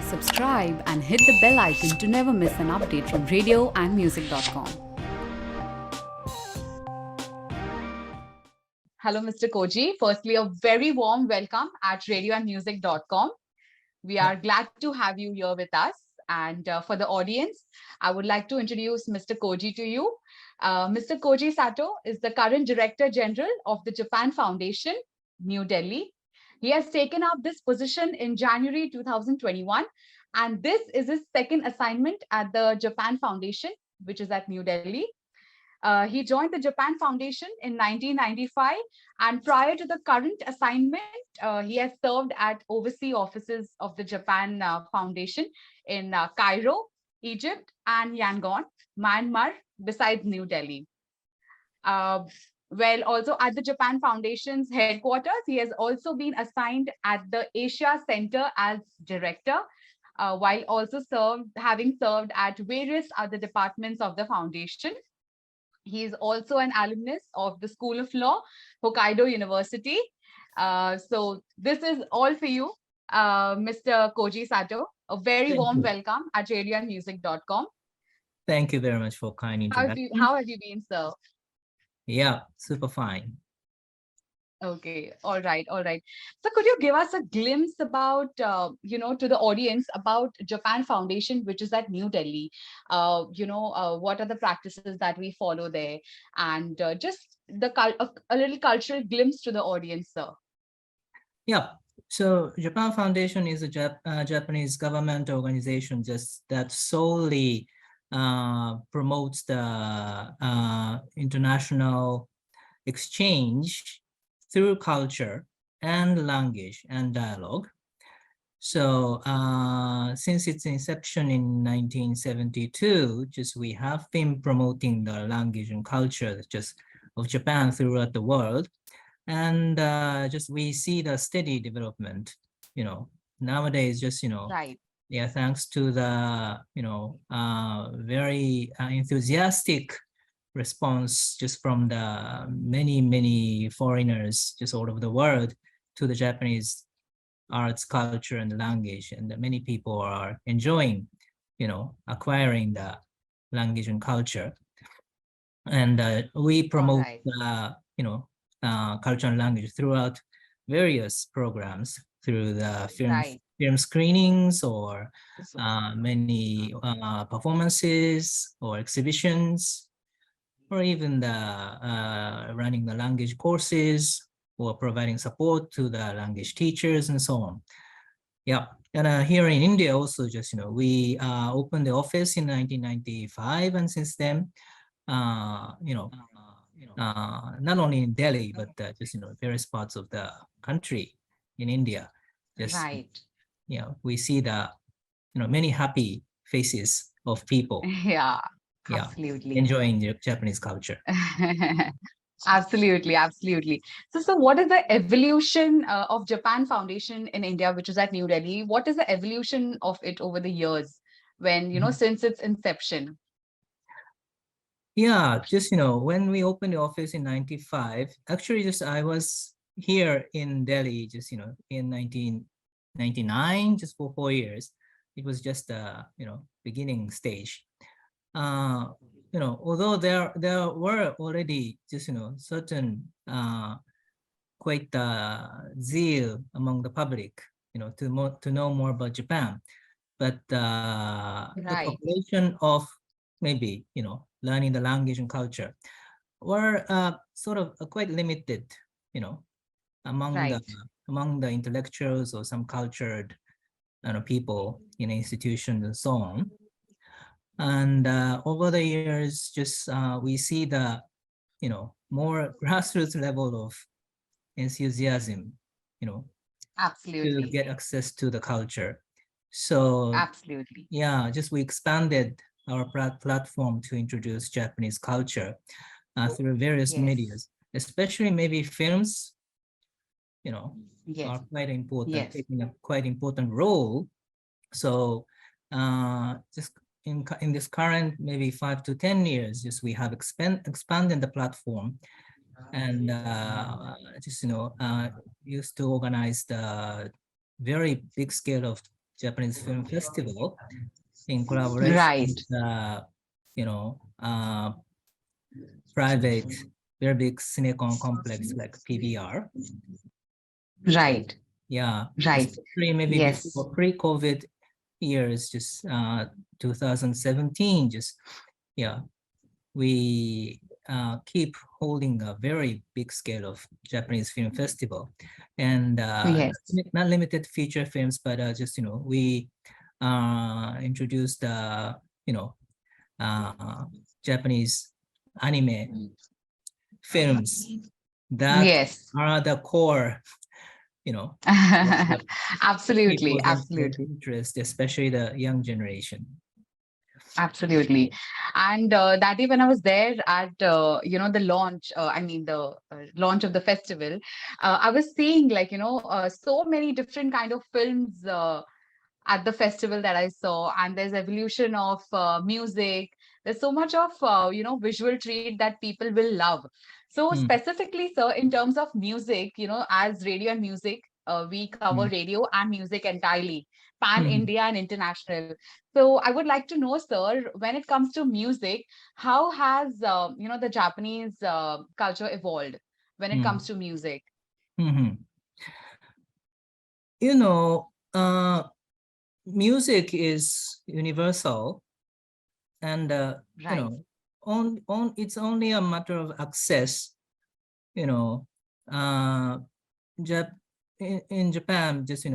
subscribe and hit the bell icon to never miss an update from radioandmusic.com. Hello, Mr. Koji. Firstly, a very warm welcome at radioandmusic.com. We are glad to have you here with us. And for the audience, I would like to introduce Mr. Koji to you. Mr. Koji Sato is the current Director General of the Japan Foundation, New Delhi. He has taken up this position in January 2021, and this is his second assignment at the Japan Foundation, which is at New Delhi. He joined the Japan Foundation in 1995, and prior to the current assignment, he has served at overseas offices of the Japan Foundation in Cairo, Egypt, and Yangon, Myanmar, besides New Delhi. Also at the Japan Foundation's headquarters, he has also been assigned at the Asia Center as director, while also having served at various other departments of the foundation. He is also an alumnus of the School of Law, Hokkaido University. So this is all for you, Mr. Koji Sato. A very warm welcome at radioandmusic.com. Thank you very much for kind introduction. How have you been, sir? Yeah, super fine. Okay, all right. So could you give us a glimpse about, to the audience about Japan Foundation, which is at New Delhi? What are the practices that we follow there? And just a little cultural glimpse to the audience, sir. Yeah, so Japan Foundation is a Japanese government organization that solely promotes the international exchange through culture and language and dialogue. So since its inception in 1972, we have been promoting the language and culture of Japan throughout the world. And we see the steady development, nowadays, right. Yeah, thanks to the, very enthusiastic response from the many foreigners all over the world to the Japanese arts, culture, and language, and many people are enjoying, acquiring the language and culture, and we promote culture and language throughout various programs through the film screenings or many performances or exhibitions, or even running the language courses or providing support to the language teachers and so on. Yeah, and here in India also, we opened the office in 1995, and since then, not only in Delhi, but various parts of the country in India. We see the many happy faces of people. Yeah. Absolutely. Enjoying the Japanese culture. Absolutely. So what is the evolution of Japan Foundation in India, which is at New Delhi? What is the evolution of it over the years when, since its inception? Yeah, when we opened the office in 95, actually I was here in Delhi in 1999, just for 4 years. It was just a, beginning stage. Although there were already certain quite zeal among the public, to know more about Japan, but the population of maybe learning the language and culture were sort of quite limited, among the intellectuals or some cultured people in institutions and so on. And over the years, we see the more grassroots level of enthusiasm, absolutely, to get access to the culture. So absolutely, yeah, we expanded our platform to introduce Japanese culture through various medias, especially maybe films, are quite important, taking a quite important role. So in this current maybe 5 to 10 years, we have expanded the platform, and used to organize the very big scale of Japanese Film Festival in collaboration Right. with, private, very big Cinecon complex like PBR. Right. Yeah, Right. especially maybe Yes. before pre-COVID years, just 2017, we keep holding a very big scale of Japanese film festival, and Yes. not limited feature films, but we introduced uh, Japanese anime films that Yes. are the core, what Absolutely. people's Absolutely. interest, especially the young generation. Absolutely. And that day when I was there at, the launch, the launch of the festival, I was seeing like, so many different kind of films at the festival that I saw. And there's evolution of music. There's so much of, visual treat that people will love. So Mm, specifically, sir, in terms of music, as radio and music, we cover mm, radio and music entirely, pan mm, India and international. So I would like to know, sir, when it comes to music, how has the Japanese culture evolved when it mm, comes to music? mhm. You know, music is universal, and Right. on it's only a matter of access. You know, uh, Jap in Japan, just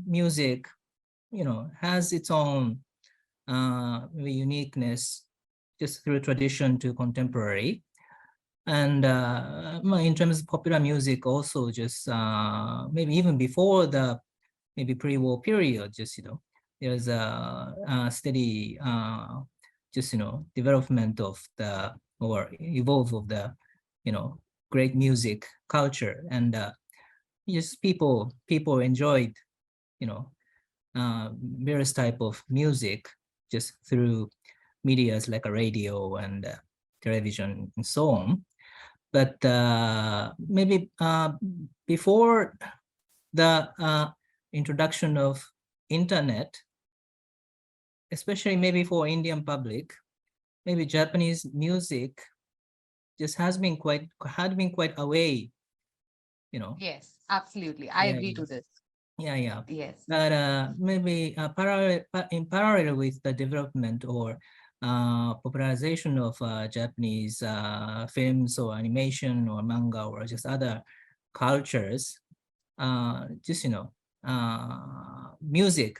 music, has its own uniqueness, just through tradition to contemporary. And in terms of popular music, also just maybe even before the maybe pre-war period, there's a steady development of the or evolve of the great music culture, and just people enjoyed you know various type of music just through medias like a radio and television and so on. But maybe before the introduction of internet, especially maybe for Indian public, maybe Japanese music just had been quite away, you know. Yes, absolutely. I Yeah, agree to this. yeah. Yes. But maybe in parallel with the development or popularization of Japanese films or animation or manga or just other cultures, music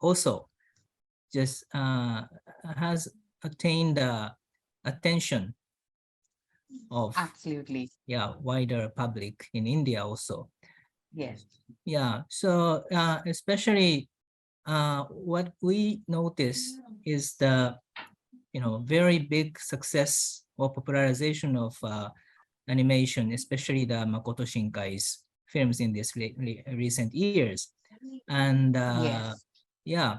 also just has attained the attention of Absolutely. wider public in India also. Yes. Yeah, so especially what we notice is the very big success or popularization of animation, especially the Makoto Shinkai's films in these recent years. And Yes. yeah,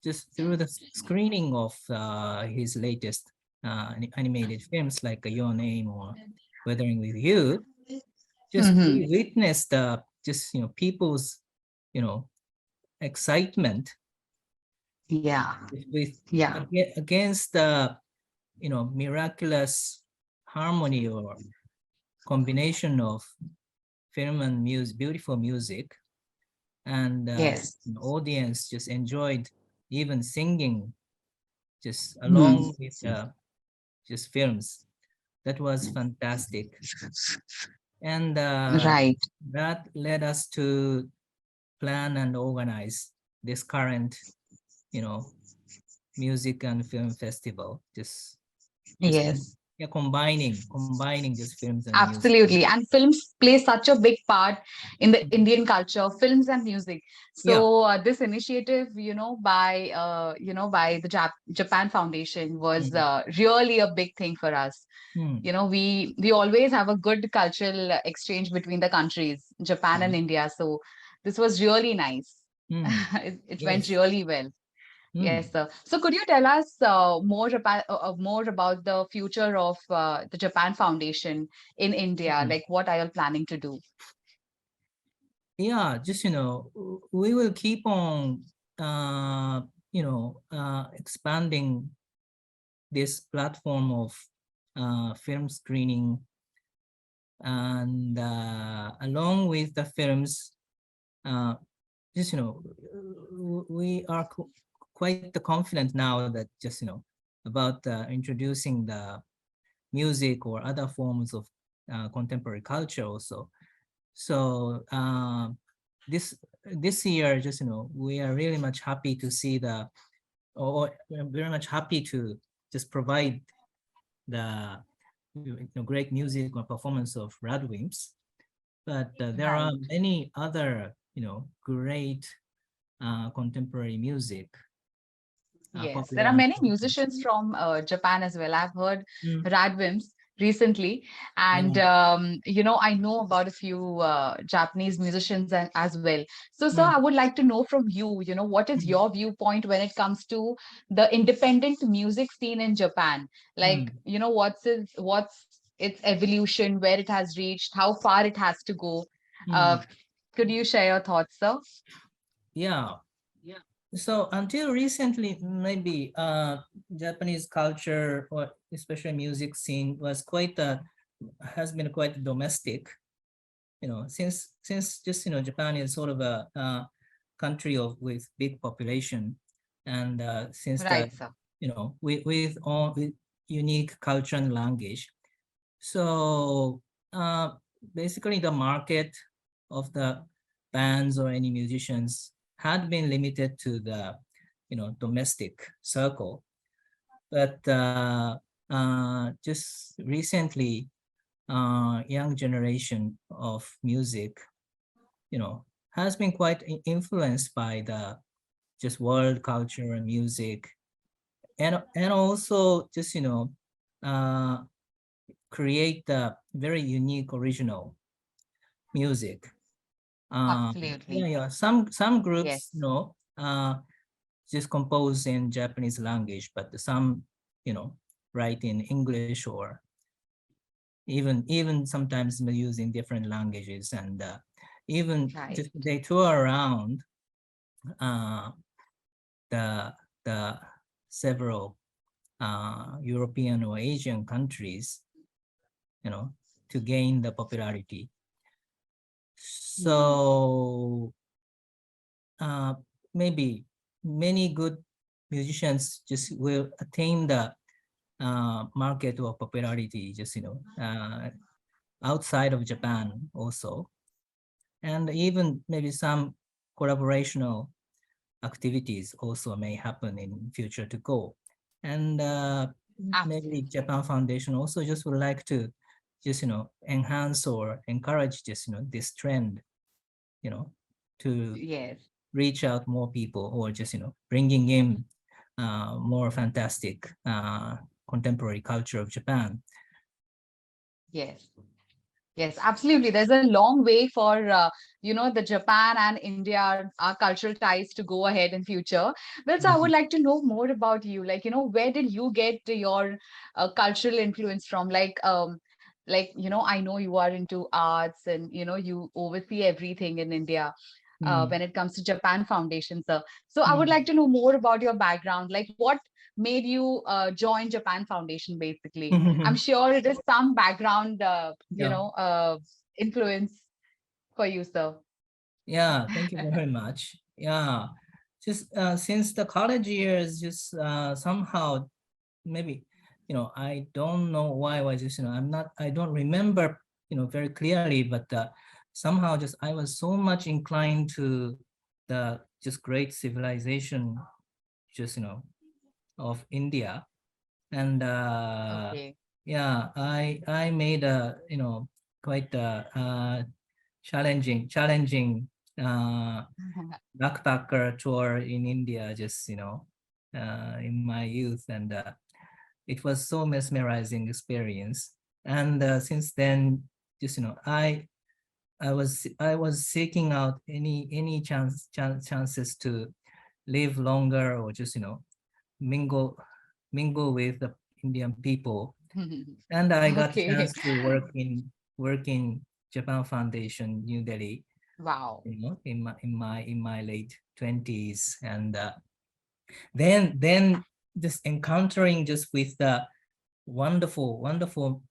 just through the screening of his latest animated films like Your Name or Weathering with You, just Hmm. we witnessed just people's you know excitement Yeah. with Yeah. against the miraculous harmony or combination of film and music, beautiful music, and Yes. the audience just enjoyed even singing just Hmm. along with just films. That was fantastic, and Right. that led us to plan and organize this current, you know, music and film festival. Just Yes. yeah, combining just films and music. Absolutely. And films play such a big part in the Indian culture, films and music. Yeah. So this initiative, by the Japan Foundation was Mm, really a big thing for us. mm, We always have a good cultural exchange between the countries, Japan and mm, India. So this was really nice. mm. It went Yes. really well. Mm, Yes, sir. So could you tell us more about the future of the Japan Foundation in India? mm. Like, what are you planning to do? Yeah, we will keep on expanding this platform of film screening, and along with the films, uh, just we are quite confident now that about introducing the music or other forms of contemporary culture also. So this year, we are really much happy to see or we're very much happy to just provide the great music or performance of Radwimps. But there are Right. many other great contemporary music Yes, there popular are on many television. musicians from Japan as well. I've heard Mm, Radwimps recently, and yeah. I know about a few Japanese musicians as well. So, sir, Mm, I would like to know from you, what is mm, your viewpoint when it comes to the independent music scene in Japan? Like, mm, what's its evolution, where it has reached, how far it has to go? Uh, mm. could you share your thoughts, sir? Yeah. So until recently, maybe Japanese culture or especially music scene was has been quite domestic. Since just Japan is sort of a country with big population, and since the Right, sir. with unique culture and language. So uh, basically, the market of the bands or any musicians had been limited to the domestic circle. But just recently, young generation of music, has been quite influenced by the just world culture and music, and also just uh, create the very unique original music. Yeah, Absolutely. yeah. Some groups, Yes. just compose in Japanese language, but some, write in English, or even sometimes using different languages, and even Right. just they tour around uh, the the several European or Asian countries, you know, to gain the popularity. Hmm. So uh, maybe many good musicians just will attain the market or popularity, just outside of Japan also, and even maybe some collaborational activities also may happen in future to go. And maybe Absolutely. Japan Foundation also just would like to just enhance or encourage just this trend, you know to Yes. reach out more people, or just bringing in more fantastic contemporary culture of Japan. Yes. Yes, absolutely. There's a long way for the Japan and India, our cultural ties to go ahead in future. Well, so I would Mhm. like to know more about you. Like, where did you get your cultural influence from? I know you are into arts and you oversee everything in India Mm. when it comes to Japan Foundation, sir. So I would Mm. like to know more about your background. Like, what made you join Japan Foundation, basically? I'm sure it is some background, Yeah, influence for you, sir. yeah, thank you very much. Yeah, just since the college years, just somehow maybe I don't know why I was just I don't remember very clearly, but somehow just I was so much inclined to the just great civilization, just of India. And Okay. yeah, I made a quite challenging uh backpacker tour in India, just in my youth, and it was so mesmerizing experience. And since then, just I was seeking out any chances to live longer, or just mingle mingle with the Indian people. And I got a Okay. chance to work in Japan Foundation, New Delhi, Wow. in my late 20s, and then just encountering just with the wonderful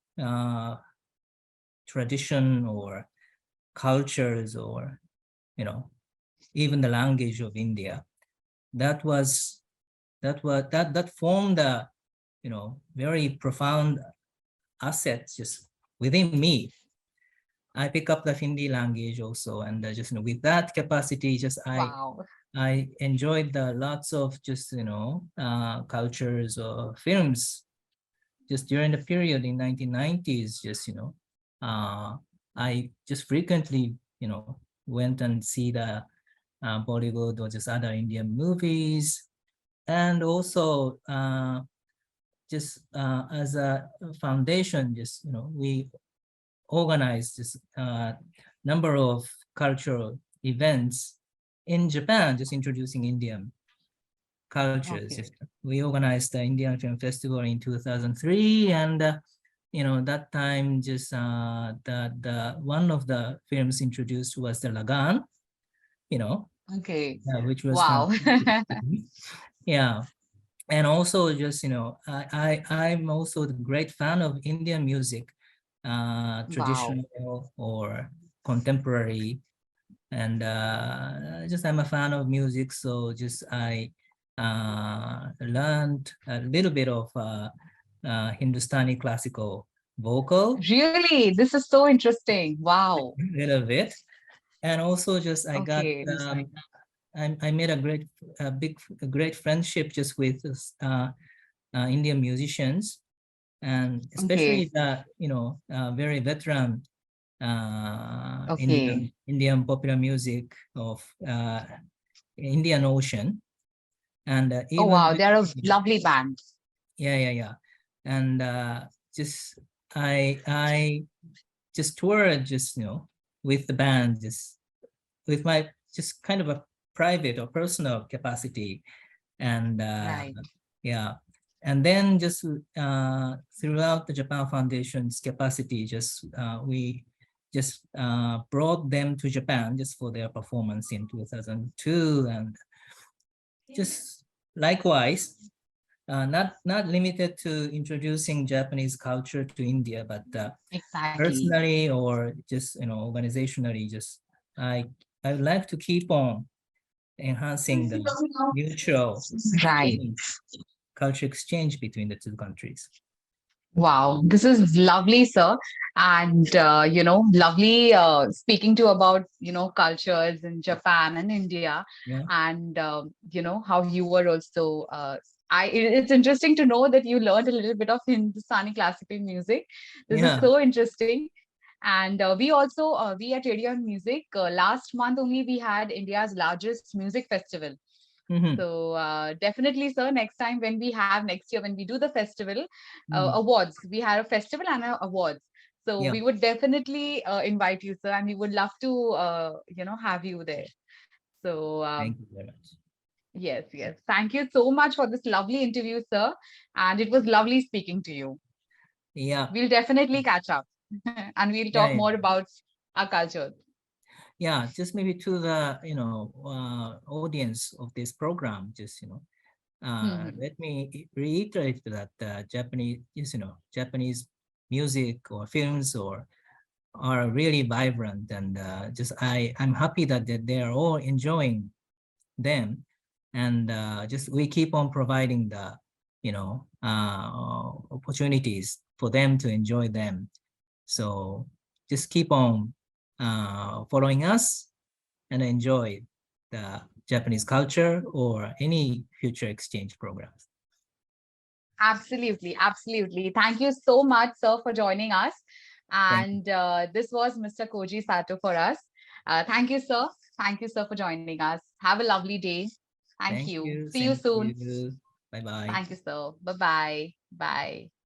tradition or cultures, or even the language of India. That formed a very profound assets just within me. I pick up the Hindi language also, and just with that capacity, just Wow. I enjoyed the lots of just cultures or films just during the period in 1990s. Just I just frequently went and see the Bollywood or just other Indian movies, and also just as a foundation, just we organized this number of cultural events in Japan, just introducing Indian cultures. Okay. We organized the Indian Film Festival in 2003, and that time just the one of the films introduced was the Lagan, Okay. which was Wow. fantastic. Yeah. And also just I'm also a great fan of Indian music, Wow. traditional or contemporary, and just I'm a fan of music, so just I learned a little bit of Hindustani classical vocal, Really? This is so interesting. Wow. a little bit, and also just I got Okay. I made a great friendship just with Indian musicians, and Okay. especially the very veteran Okay. Indian popular music of Indian Ocean, and Oh, even wow. They're a lovely band. yeah, and just I just toured just with the band, just with my just kind of a private or personal capacity, and Right. yeah, and then just throughout the Japan Foundation's capacity, just we just brought them to Japan just for their performance in 2002, and just likewise, not limited to introducing Japanese culture to India, but Exactly. personally or just organizationally, just I I would like to keep on enhancing the mutual Right. culture exchange between the two countries. Wow, this is lovely, sir. And, lovely speaking to about, cultures in Japan and India, Yeah, and, how you were also. It's interesting to know that you learned a little bit of Hindustani classical music. This is yeah. so interesting. And we at Radio Music, last month only we had India's largest music festival. Hmm. So definitely, sir, next time when we have next year, when we do the festival Hmm. awards, we had a festival and awards. So Yeah, we would definitely invite you, sir, and we would love to, have you there. So thank you very much. yes, yes. Thank you so much for this lovely interview, sir. And it was lovely speaking to you. Yeah, We'll definitely catch up and we'll yeah, talk yeah. more about our culture. Yeah, just maybe to the audience of this program, just Mhm. let me reiterate that Japanese music or films or are really vibrant, and just I'm happy that they are all enjoying them, and just we keep on providing the opportunities for them to enjoy them. So just keep on following us and enjoy the Japanese culture or any future exchange programs. Absolutely, absolutely. Thank you so much, sir, for joining us. Thank you. And this was Mr. Koji Sato for us. Thank you, sir. Thank you, sir, for joining us. Have a lovely day. Thank Thank you. you. See you Same to soon. you. Bye bye. Thank you, sir. Bye-bye. Bye.